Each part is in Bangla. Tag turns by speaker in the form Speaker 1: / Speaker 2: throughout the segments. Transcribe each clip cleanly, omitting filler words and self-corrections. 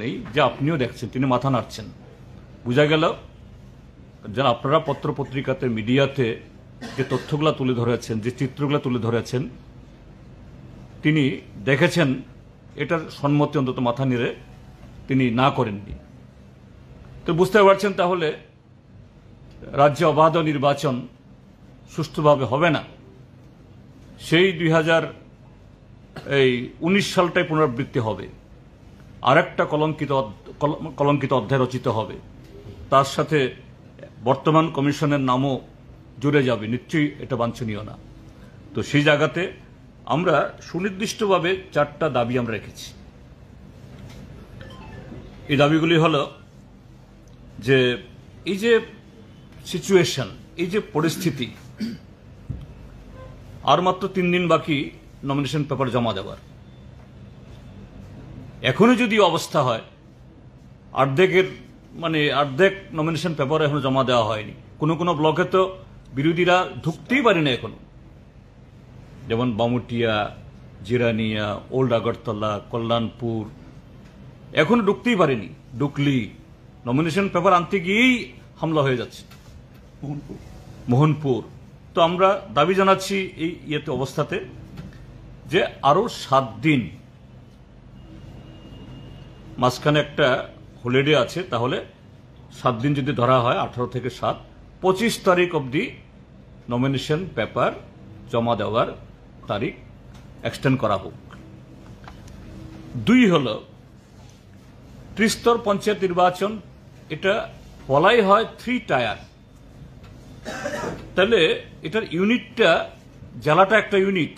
Speaker 1: নেই যে আপনিও দেখছেন, তিনি মাথা নাড়ছেন, বোঝা গেল যেন আপনারা পত্র পত্রিকাতে মিডিয়াতে যে তথ্যগুলো তুলে ধরেছেন, যে চিত্রগুলো তুলে ধরেছেন, তিনি দেখেছেন এটার সম্মতি অন্তত মাথা নেড়ে তিনি না করেননি। তো বুঝতে পারছেন তাহলে রাজ্যে অবাধ নির্বাচন সুষ্ঠুভাবে হবে না। সেই 2019 সালটাই পুনরাবৃত্তি হবে, আরেকটা কলঙ্কিত অধ্যায় রচিত হবে, তার সাথে বর্তমান কমিশনের নামও জুড়ে যাবে। নিশ্চয়ই এটা বাঞ্ছনীয় না। তো সেই জায়গাতে আমরা সুনির্দিষ্টভাবে 4টা দাবি আমরা রেখেছি। এই দাবিগুলি হলো যে এই যে সিচুয়েশন, এই যে পরিস্থিতি, আর মাত্র 3 দিন বাকি নমিনেশন পেপার জমা দেওয়ার। এখনো যদি অবস্থা হয় অর্ধেক নমিনেশন পেপার এখনো জমা দেওয়া হয়নি। কোনো ব্লকে তো বিরোধীরা ঢুকতেই পারে না এখনো, যেমন বামুটিয়া, জিরানিয়া, ওল্ড আগরতলা, কল্যাণপুর, এখনো ঢুকতেই পারেনি। ঢুকলি নমিনেশন পেপার আনতে গিয়েই হামলা হয়ে যাচ্ছে মোহনপুর। তো আমরা দাবি জানাচ্ছি এই অবস্থাতে যে আরো 7 দিন, মাঝখানে একটা হলিডে আছে, তাহলে 7 দিন যদি ধরা হয়, 18 থেকে 7, 25 তারিখ অবধি নমিনেশন পেপার জমা দেওয়ার তারিখ এক্সটেন্ড করা হোক। 2 হল ত্রিস্তর পঞ্চায়েত নির্বাচন, এটা বলাই হয় 3 টায়ার। তাহলে এটার ইউনিটটা, জেলাটা একটা ইউনিট।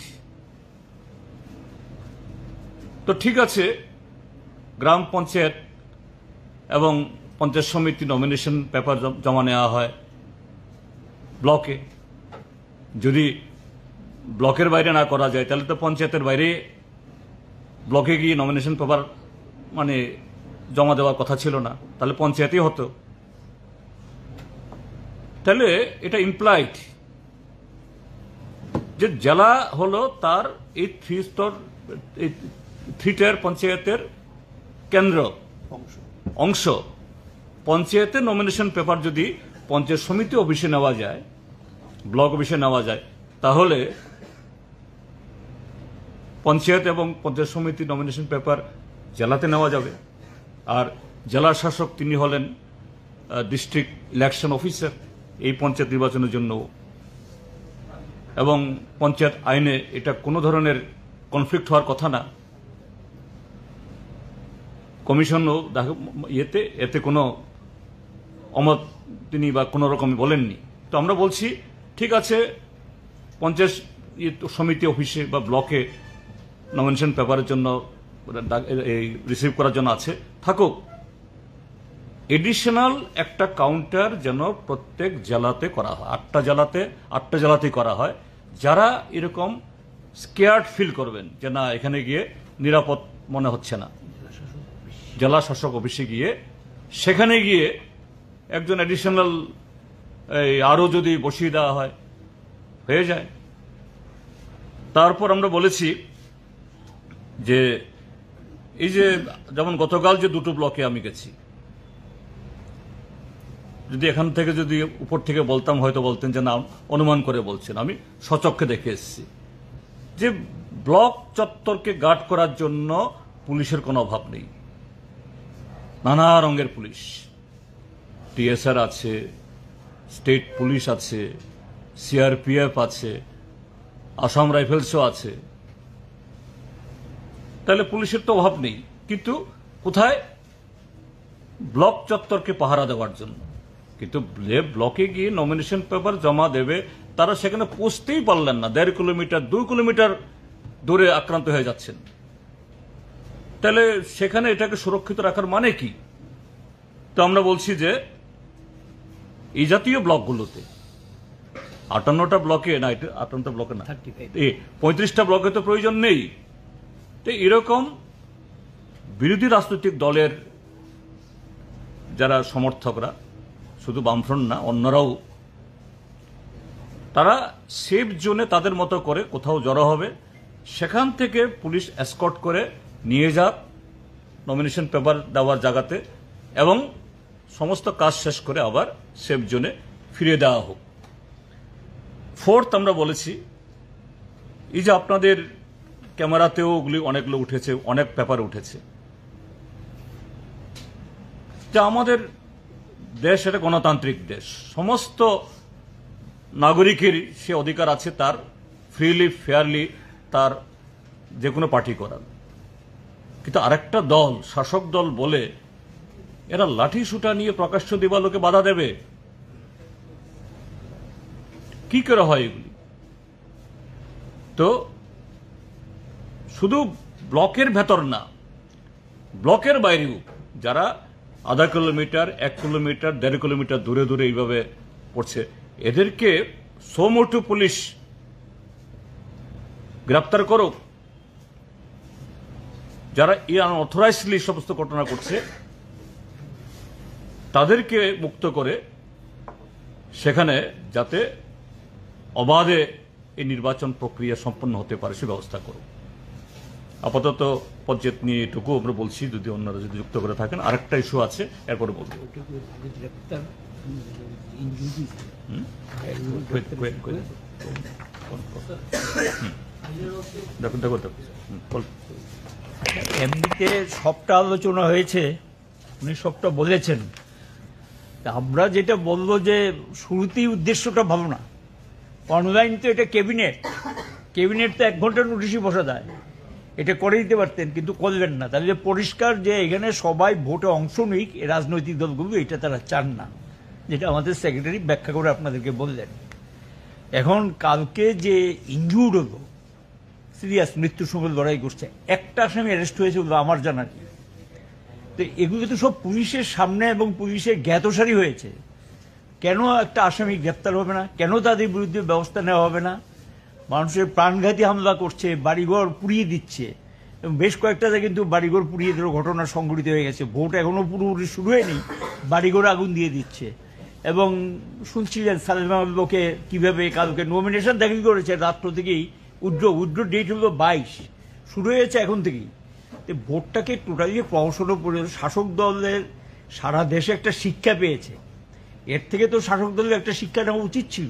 Speaker 1: তো ঠিক আছে, গ্রাম পঞ্চায়েত এবং পঞ্চায়েত সমিতি নমিনেশন পেপার জমা নেওয়া হয় ব্লকে। যদি ব্লকের বাইরে না করা যায় তাহলে তো পঞ্চায়েতের বাইরে ব্লকে গিয়ে নমিনেশন পেপার জমা দেওয়ার কথা ছিল না, তাহলে পঞ্চায়েতই হতো। তাহলে এটা ইমপ্লাইড যে জেলা হলো তার এই 3 টায়ার পঞ্চায়েতের কেন্দ্র অংশ। পঞ্চায়েতের নমিনেশন পেপার যদি পঞ্চায়েত সমিতি অফিসে নেওয়া যায়, ব্লক অফিসে নেওয়া যায়, তাহলে পঞ্চায়েত এবং পঞ্চায়েত সমিতি নমিনেশন পেপার জেলাতে নেওয়া যাবে। আর জেলার শাসক তিনি হলেন ডিস্ট্রিক্ট ইলেকশন অফিসার এই পঞ্চায়েত নির্বাচনের জন্য। এবং পঞ্চায়েত আইনে এটা কোনো ধরনের কনফ্লিক্ট হওয়ার কথা না। কমিশনও এতে কোনো অমত তিনি বা কোনো রকম বলেননি। তো আমরা বলছি ঠিক আছে, পঞ্চায়েত সমিতি অফিসে বা ব্লকে নমিনেশন পেপারের জন্য রিসিভ করার জন্য আছে, থাকুক। এডিশনাল একটা কাউন্টার যেন প্রত্যেক জেলাতে করা হয়, 8টা জেলাতেই করা হয়। যারা এরকম স্কেয়ার্ড ফিল করবেন যে না এখানে গিয়ে নিরাপদ মনে হচ্ছে না, জেলা শাসক অফিসে গিয়ে সেখানে গিয়ে একজন এডিশনাল আরো যদি বসিয়ে দেওয়া হয়, হয়ে যায়। তারপর আমরা বলেছি যে এই যে যেমন গতকাল যে 2টো ব্লকে আমি গেছি, যদি এখান থেকে যদি উপর থেকে বলতাম হয়তো বলতেন যে না অনুমান করে বলছেন, আমি সচক্ষে দেখে এসেছি যে ব্লক চত্বরকে গার্ড করার জন্য পুলিশের কোনো অভাব নেই। নানা রঙের পুলিশ, টিএসআর আছে, স্টেট পুলিশ আছে, সিআরপিএফ আছে, আসাম রাইফেলসও আছে। তাহলে পুলিশের তো অভাব নেই। কিন্তু কোথায়? ব্লক চত্বরকে পাহারা দেওয়ার জন্য। কিন্তু যে ব্লকে গিয়ে নমিনেশন পেপার জমা দেবে তারা সেখানে পৌঁছতেই পারলেন না, 1.5 কিলোমিটার 2 কিলোমিটার দূরে আক্রান্ত হয়ে যাচ্ছেন। তাহলে সেখানে এটাকে সুরক্ষিত রাখার মানে কি? তো আমরা বলছি যে এই জাতীয় ব্লকগুলোতে 58টা ব্লকে না, 58টা ব্লকে না, 35টা ব্লকে তো প্রয়োজন নেই। তো এরকম বিরোধী রাজনৈতিক দলের যারা সমর্থকরা, শুধু বামফ্রন্ট না অন্যরাও, তারা সেফ জোনে তাদের মতো করে কোথাও জড়ো হবে, সেখান থেকে পুলিশ এসকর্ট করে নিয়ে যাক নমিনেশন পেপার দেওয়ার জায়গাতে, এবং সমস্ত কাজ শেষ করে আবার সেফ জোনে ফিরিয়ে দেওয়া হোক। ফোর্থ, আমরা বলেছি এই যে আপনাদের ক্যামেরাতেও ওগুলি অনেকগুলো উঠেছে, অনেক পেপার উঠেছে, যে আমাদের দেশ এটা গণতান্ত্রিক দেশ, সমস্ত নাগরিকের সে অধিকার আছে তার ফ্রিলি ফেয়ারলি তার যে কোনো পার্টি করার। কিন্তু আরেকটা দল, শাসক দল বলে এরা লাঠি সুটা নিয়ে প্রকাশ্য দিবালোকে বাধা দেবে, কি করে হয় এগুলি? তো শুধু ব্লকের ভেতর না, ব্লকের বাইরেও যারা 0.5 কিলোমিটার 1 কিলোমিটার 1.5 কিলোমিটার দূরে দূরে এইভাবে পড়ছে, এদেরকে সোমোটো পুলিশ গ্রেপ্তার করো। যারা অথরাইজলি সমস্ত ঘটনা করছে তাদেরকে মুক্ত করে সেখানে যাতে অবাধে এই নির্বাচন প্রক্রিয়া সম্পন্ন হতে পারে সে ব্যবস্থা করো। আপাতত পঞ্চায়েত নিয়ে এটুকু আমরা বলছি, যদি অন্যরা যদি যুক্ত করে থাকেন। আরেকটা ইস্যু আছে, এরপরে বলবো।
Speaker 2: এমনিতে সবটা আলোচনা হয়েছে, উনি সবটা বলেছেন। আমরা যেটা বলবো যে শুরুতেই উদ্দেশ্যটা ভালো না। অনলাইন তো এটা ক্যাবিনেট তো 1 ঘন্টার নোটিশই বসা যায়, এটা করে দিতে পারতেন, কিন্তু করলেন না। তাহলে পরিষ্কার যে এখানে সবাই ভোটে অংশ নিক, রাজনৈতিক দলগুলো এটা তারা চান না, যেটা আমাদের সেক্রেটারি ব্যাখ্যা করে আপনাদেরকে বললেন। এখন কালকে যে ইনজুর্ড হলো, সিরিয়াস মৃত্যুর সঙ্গে লড়াই করছে, একটা আসামি অ্যারেস্ট হয়েছে বলে আমার জানা নেই। তো এগুলো তো সব পুলিশের সামনে এবং পুলিশের জ্ঞাতসারি হয়েছে। কেন একটা আসামি গ্রেপ্তার হবে না? কেন তাদের বিরুদ্ধে ব্যবস্থা নেওয়া হবে না? মানুষের প্রাণঘাতী হামলা করছে, বাড়িঘর পুড়িয়ে দিচ্ছে, এবং বেশ কয়েকটা কিন্তু বাড়িঘর পুড়িয়ে দেওয়ার ঘটনা সংঘটিত হয়ে গেছে। ভোট এখনো পুরোপুরি শুরু হয়নি, বাড়িঘর আগুন দিয়ে দিচ্ছে। এবং শুনছিলেন সালমাকে কিভাবে কালকে নমিনেশন দাখিল করেছে, রাত্র থেকেই উইথড্র ডেট হলো 22, শুরু হয়েছে এখন থেকেই। তো ভোটটাকে টোটালি প্রহসনও করে শাসক দলের সারা দেশে একটা শিক্ষা পেয়েছে। এর থেকে তো শাসক দলের একটা শিক্ষা নেওয়া উচিত ছিল।